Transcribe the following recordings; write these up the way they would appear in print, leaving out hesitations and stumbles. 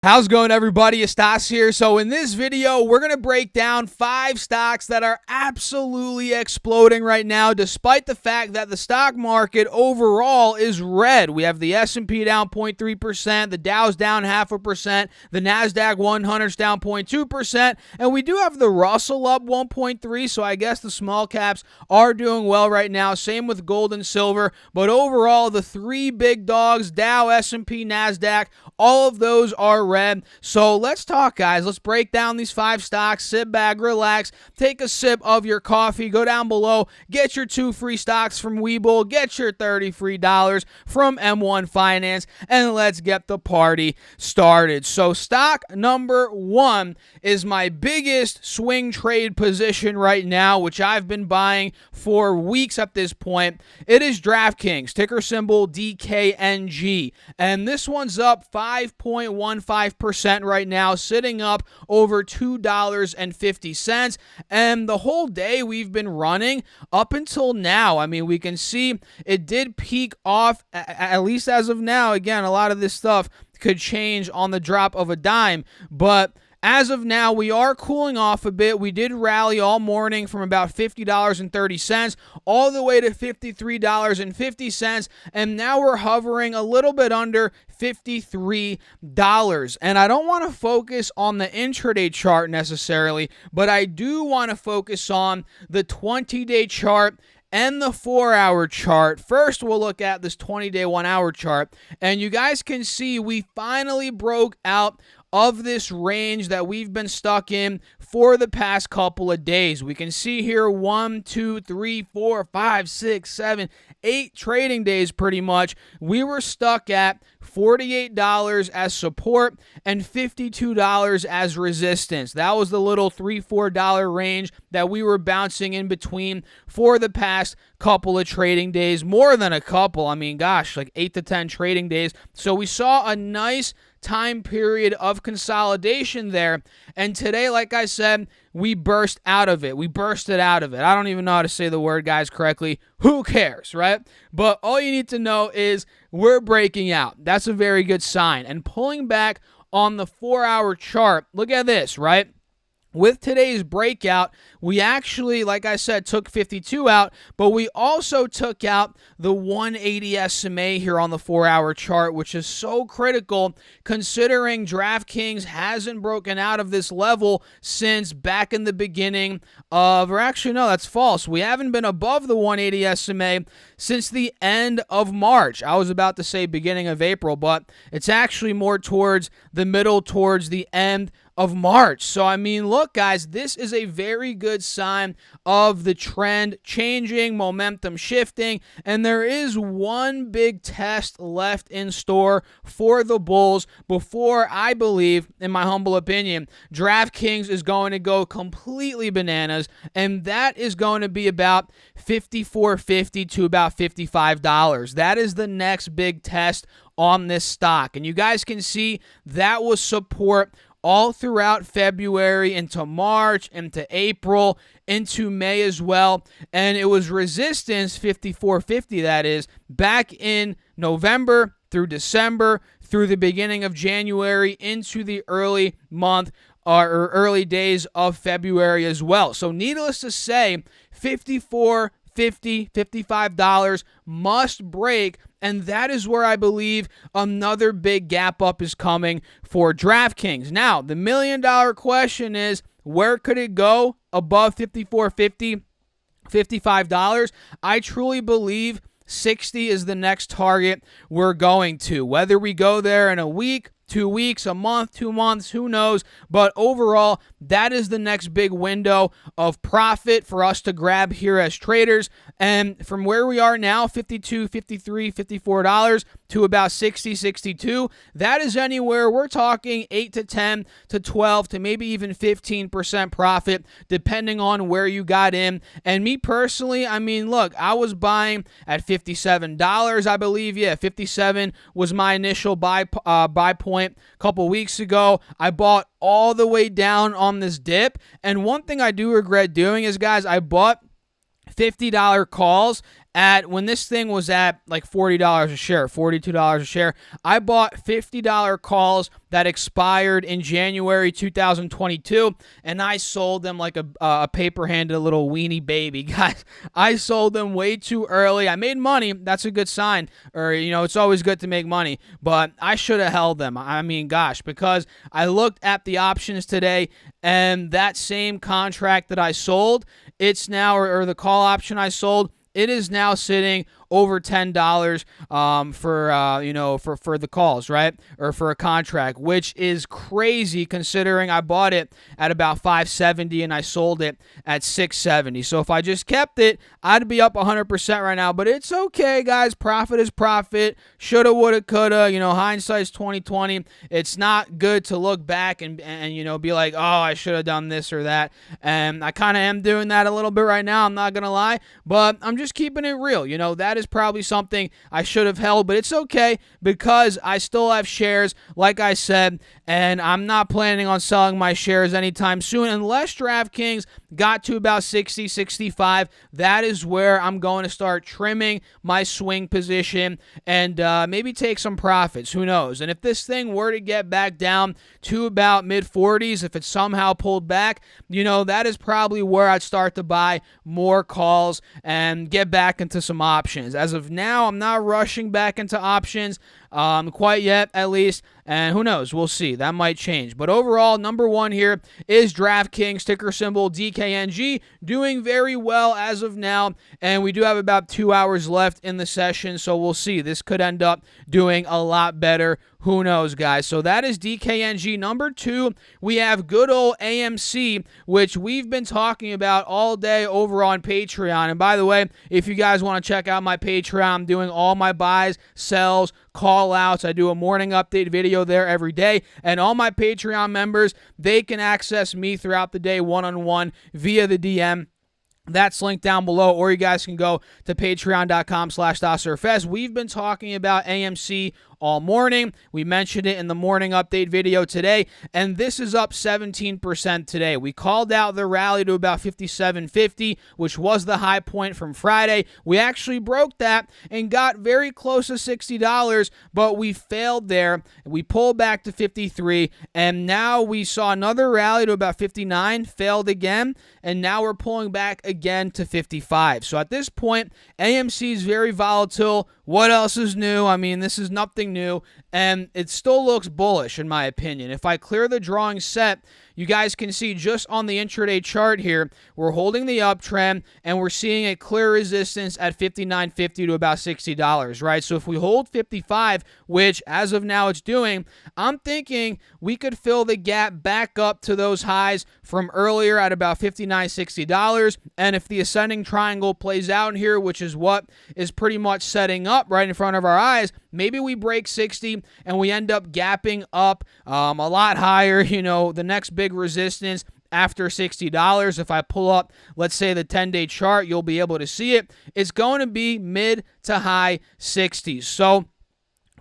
How's it going, everybody? It's Stas here. So in this video, we're going to break down 5 stocks that are absolutely exploding right now, despite the fact that the stock market overall is red. We have the S&P down 0.3%, the Dow's down 0.5%, the NASDAQ 100's down 0.2%, and we do have the Russell up 1.3%, so I guess the small caps are doing well right now. Same with gold and silver, but overall, the 3 big dogs, Dow, S&P, NASDAQ, all of those are red. So let's talk, guys. Let's break down these 5 stocks. Sit back, relax, take a sip of your coffee, go down below, get your 2 free stocks from Webull, get your $30 free from M1 Finance, and let's get the party started. So stock number 1 is my biggest swing trade position right now, which I've been buying for weeks at this point. It is DraftKings, ticker symbol DKNG, and this one's up 5.15% right now, sitting up over $2.50. And the whole day we've been running up until now. I mean, we can see it did peak off, at least as of now. Again, a lot of this stuff could change on the drop of a dime, but as of now, we are cooling off a bit. We did rally all morning from about $50.30 all the way to $53.50, and now we're hovering a little bit under $53. And I don't want to focus on the intraday chart necessarily, but I do want to focus on the 20-day chart and the 4-hour chart. First, we'll look at this 20-day 1-hour chart, and you guys can see we finally broke out of this range that we've been stuck in for the past couple of days. We can see here 1, 2, 3, 4, 5, 6, 7, 8 trading days pretty much. We were stuck at $48 as support and $52 as resistance. That was the little $3, $4 range that we were bouncing in between for the past couple of trading days. More than a couple. I mean, gosh, like 8 to 10 trading days. So we saw a nice time period of consolidation there, and today, like I said, we burst out of it. We bursted out of it. I don't even know how to say the word, guys, correctly. Who cares, right? But all you need to know is we're breaking out. That's a very good sign. And pulling back on the 4-hour chart, look at this, right? With today's breakout, we actually, like I said, took 52 out, but we also took out the 180 SMA here on the 4-hour chart, which is so critical considering DraftKings hasn't broken out of this level since back in the beginning of, or actually, no, that's false. We haven't been above the 180 SMA since the end of March. I was about to say beginning of April, but it's actually more towards the middle, towards the end of March. So, I mean, look, guys, this is a very good sign of the trend changing, momentum shifting, and there is one big test left in store for the Bulls before, I believe, in my humble opinion, DraftKings is going to go completely bananas, and that is going to be about $54.50 to about $55. That is the next big test on this stock, and you guys can see that was support all throughout February into March, into April, into May as well. And it was resistance, $54.50 that is, back in November through December, through the beginning of January, into the early month or early days of February as well. So needless to say, $54.50, $55 must break, and that is where I believe another big gap up is coming for DraftKings. Now, the $1 million question is, where could it go above $54.50, $55? I truly believe 60 is the next target we're going to. Whether we go there in a week, 2 weeks, a month, 2 months, who knows? But overall, that is the next big window of profit for us to grab here as traders. And from where we are now, $52, $53, $54 to about $60, $62, that is anywhere, we're talking 8 to 10 to 12 to maybe even 15% profit, depending on where you got in. And me personally, I mean, look, I was buying at $57, I believe. Yeah, 57 was my initial buy point a couple weeks ago. I bought all the way down on this dip, and one thing I do regret doing is, guys, I bought $50 calls when this thing was at like $40 a share, $42 a share. I bought $50 calls that expired in January 2022, and I sold them like a paper-handed little weenie baby. Guys, I sold them way too early. I made money. That's a good sign. Or, it's always good to make money, but I should have held them. I mean, gosh, because I looked at the options today, and that same contract that I sold, it's now, or the call option I sold, it is now sitting over $10 for the calls, right? Or for a contract, which is crazy considering I bought it at about $570 and I sold it at $670. So if I just kept it, I'd be up 100% right now. But it's okay, guys. Profit is profit. Shoulda, woulda, coulda. Hindsight's 2020. It's not good to look back and be like, oh, I should have done this or that. And I kind of am doing that a little bit right now. I'm not gonna lie, but I'm just keeping it real. That is probably something I should have held, but it's okay because I still have shares, like I said, and I'm not planning on selling my shares anytime soon unless DraftKings got to about 60, 65. That is where I'm going to start trimming my swing position and maybe take some profits. Who knows? And if this thing were to get back down to about mid-40s, if it somehow pulled back, that is probably where I'd start to buy more calls and get back into some options. As of now, I'm not rushing back into options quite yet, at least. And who knows? We'll see. That might change. But overall, number one here is DraftKings, ticker symbol DKNG, doing very well as of now. And we do have about 2 hours left in the session, so we'll see. This could end up doing a lot better. Who knows, guys? So that is DKNG. Number two, we have good old AMC, which we've been talking about all day over on Patreon. And by the way, if you guys want to check out my Patreon, I'm doing all my buys, sells, call outs. I do a morning update video there every day. And all my Patreon members, they can access me throughout the day one-on-one via the DM. That's linked down below, or you guys can go to patreon.com/DasserFest. We've been talking about AMC all morning. We mentioned it in the morning update video today, and this is up 17% today. We called out the rally to about 57.50, which was the high point from Friday. We actually broke that and got very close to $60, but we failed there. We pulled back to 53, and now we saw another rally to about 59, failed again, and now we're pulling back again to 55. So at this point, AMC is very volatile. What else is new? I mean, this is nothing new, and it still looks bullish in my opinion. If I clear the drawing set, you guys can see just on the intraday chart here, we're holding the uptrend, and we're seeing a clear resistance at $59.50 to about $60, right? So if we hold 55, which as of now it's doing, I'm thinking we could fill the gap back up to those highs from earlier at about $59.60, and if the ascending triangle plays out here, which is what is pretty much setting up right in front of our eyes, maybe we break 60 and we end up gapping up a lot higher. The next big resistance after $60, if I pull up, let's say, the 10-day chart, you'll be able to see it. It's going to be mid to high 60s. So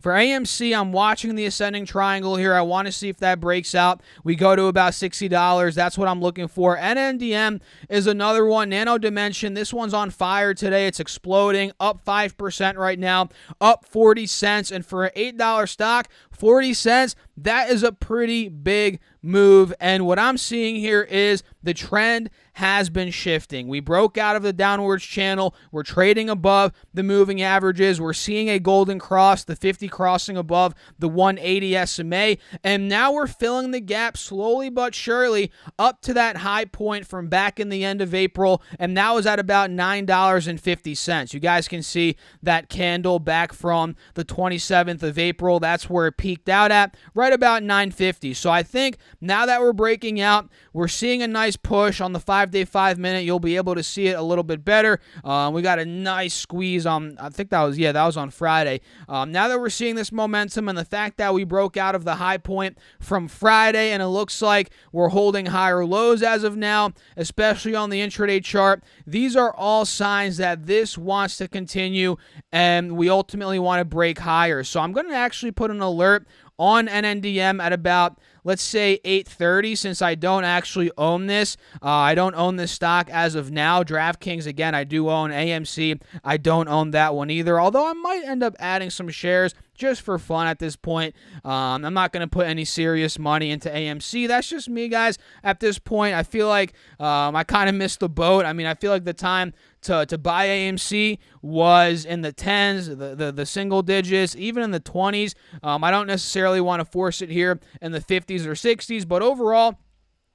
for AMC, I'm watching the ascending triangle here. I want to see if that breaks out. We go to about $60. That's what I'm looking for. NNDM is another one. Nano Dimension. This one's on fire today. It's exploding. Up 5% right now. Up 40 cents. And for an $8 stock, 40 cents, that is a pretty big move. And what I'm seeing here is the trend has been shifting. We broke out of the downwards channel. We're trading above the moving averages. We're seeing a golden cross, the 50 crossing above the 180 SMA. And now we're filling the gap slowly but surely up to that high point from back in the end of April. And now is at about $9.50. You guys can see that candle back from the 27th of April. That's where it peaked out at, right about $9.50. So I think now that we're breaking out, we're seeing a nice push on the 5-day, 5-minute. You'll be able to see it a little bit better. We got a nice squeeze on, I think that was on Friday. Now that we're seeing this momentum and the fact that we broke out of the high point from Friday, and it looks like we're holding higher lows as of now, especially on the intraday chart, these are all signs that this wants to continue and we ultimately want to break higher. So I'm going to actually put an alert on NNDM at about, let's say, 8:30, since I don't actually own this. I don't own this stock as of now. DraftKings, again, I do own. AMC, I don't own that one either, although I might end up adding some shares just for fun at this point. I'm not going to put any serious money into AMC. That's just me, guys. At this point, I feel like I kind of missed the boat. I mean, I feel like the time to buy AMC was in the 10s, the single digits, even in the 20s. I don't necessarily want to force it here in the 50s or 60s, but overall,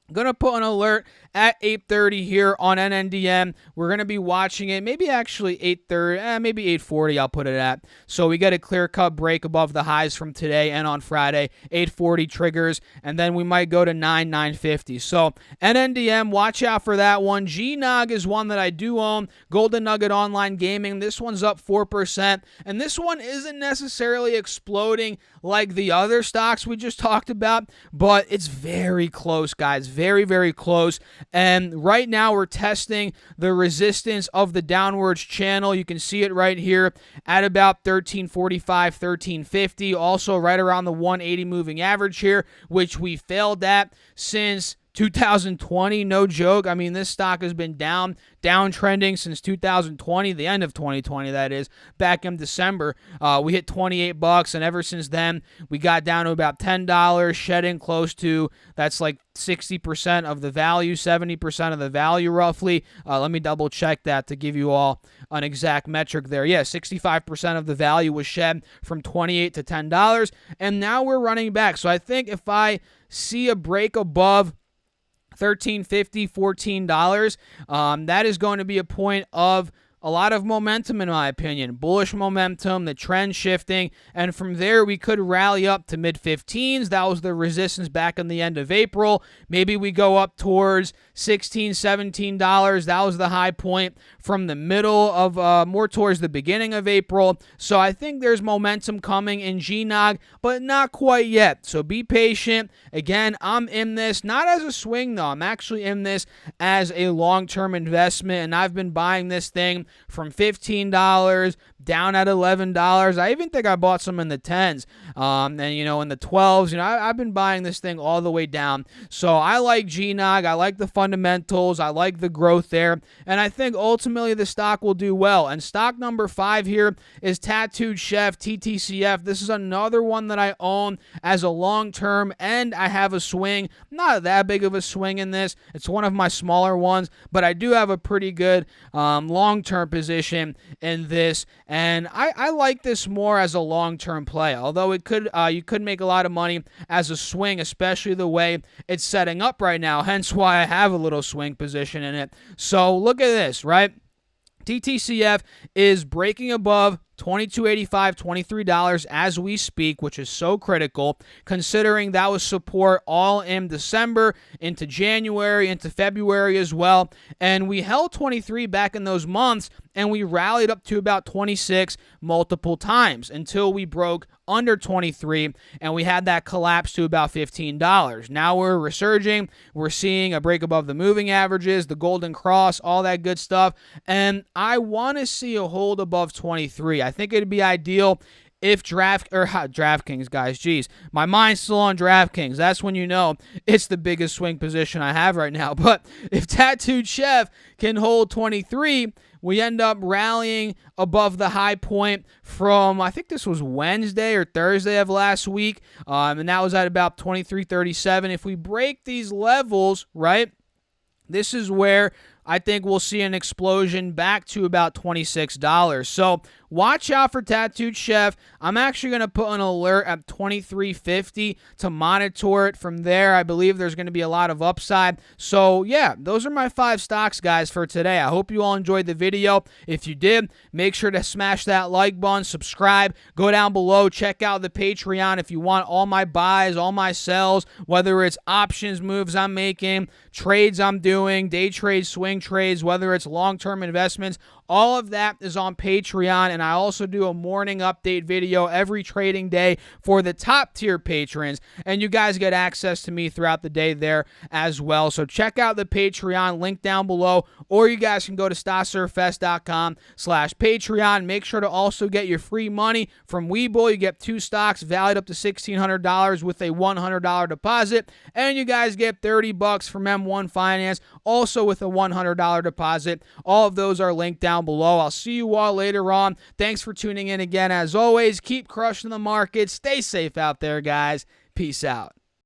I'm going to put an alert at 8:30 here on NNDM. We're going to be watching it, maybe actually 8:30, maybe 8:40 I'll put it at. So we get a clear-cut break above the highs from today and on Friday. 8:40 triggers, and then we might go to 9:50. So NNDM, watch out for that one. GNOG is one that I do own. Golden Nugget Online Gaming, this one's up 4%, and this one isn't necessarily exploding like the other stocks we just talked about, but it's very close, guys. Very, very close. And right now we're testing the resistance of the downwards channel. You can see it right here at about 1345, 1350. Also right around the 180 moving average here, which we failed at since 2020, no joke. I mean, this stock has been downtrending since 2020, the end of 2020, that is. Back in December, we hit $28, and ever since then, we got down to about $10, shedding close to, that's like 60% of the value, 70% of the value, roughly. Let me double check that to give you all an exact metric there. Yeah, 65% of the value was shed from $28 to $10, and now we're running back. So I think if I see a break above $13.50, $14, that is going to be a point of a lot of momentum, in my opinion. Bullish momentum, the trend shifting, and from there we could rally up to mid-15s. That was the resistance back in the end of April. Maybe we go up towards $16, $17. That was the high point from the middle of, more towards the beginning of April. So I think there's momentum coming in GNOG, but not quite yet. So be patient. Again, I'm in this, not as a swing though. I'm actually in this as a long-term investment, and I've been buying this thing from $15 down at $11. I even think I bought some in the 10s, and in the 12s. I've been buying this thing all the way down. So I like GNOG. I like the fundamentals. I like the growth there, and I think ultimately the stock will do well. And stock number 5 here is Tattooed Chef, TTCF. This is another one that I own as a long-term, and I have a swing. Not that big of a swing in this. It's one of my smaller ones, but I do have a pretty good long-term position in this, and I like this more as a long-term play, although it could you could make a lot of money as a swing, especially the way it's setting up right now, hence why I have a little swing position in it. So look at this, right? TTCF is breaking above $22.85, $23 as we speak, which is so critical considering that was support all in December, into January, into February as well. And we held 23 back in those months, and we rallied up to about 26 multiple times until we broke under 23, and we had that collapse to about $15. Now we're resurging. We're seeing a break above the moving averages, the golden cross, all that good stuff, and I want to see a hold above 23. I think it'd be ideal if DraftKings, guys, geez, my mind's still on DraftKings. That's when you know it's the biggest swing position I have right now. But if Tattooed Chef can hold 23, we end up rallying above the high point from, I think this was Wednesday or Thursday of last week, and that was at about 23.37. If we break these levels, right, this is where I think we'll see an explosion back to about $26. So watch out for Tattooed Chef. I'm actually going to put an alert at $23.50 to monitor it from there. I believe there's going to be a lot of upside. So yeah, those are my 5 stocks, guys, for today. I hope you all enjoyed the video. If you did, make sure to smash that like button, subscribe, go down below, check out the Patreon if you want all my buys, all my sells, whether it's options moves I'm making, trades I'm doing, day trades, swing trades, whether it's long-term investments, All of that is on Patreon, and I also do a morning update video every trading day for the top tier patrons, and you guys get access to me throughout the day there as well. So check out the Patreon link down below, or you guys can go to StockSurfFest.com/Patreon. Make sure to also get your free money from Webull. You get 2 stocks valued up to $1,600 with a $100 deposit, and you guys get $30 from M1 Finance, also with a $100 deposit. All of those are linked down below. I'll see you all later on. Thanks for tuning in again. As always, keep crushing the market. Stay safe out there, guys. Peace out.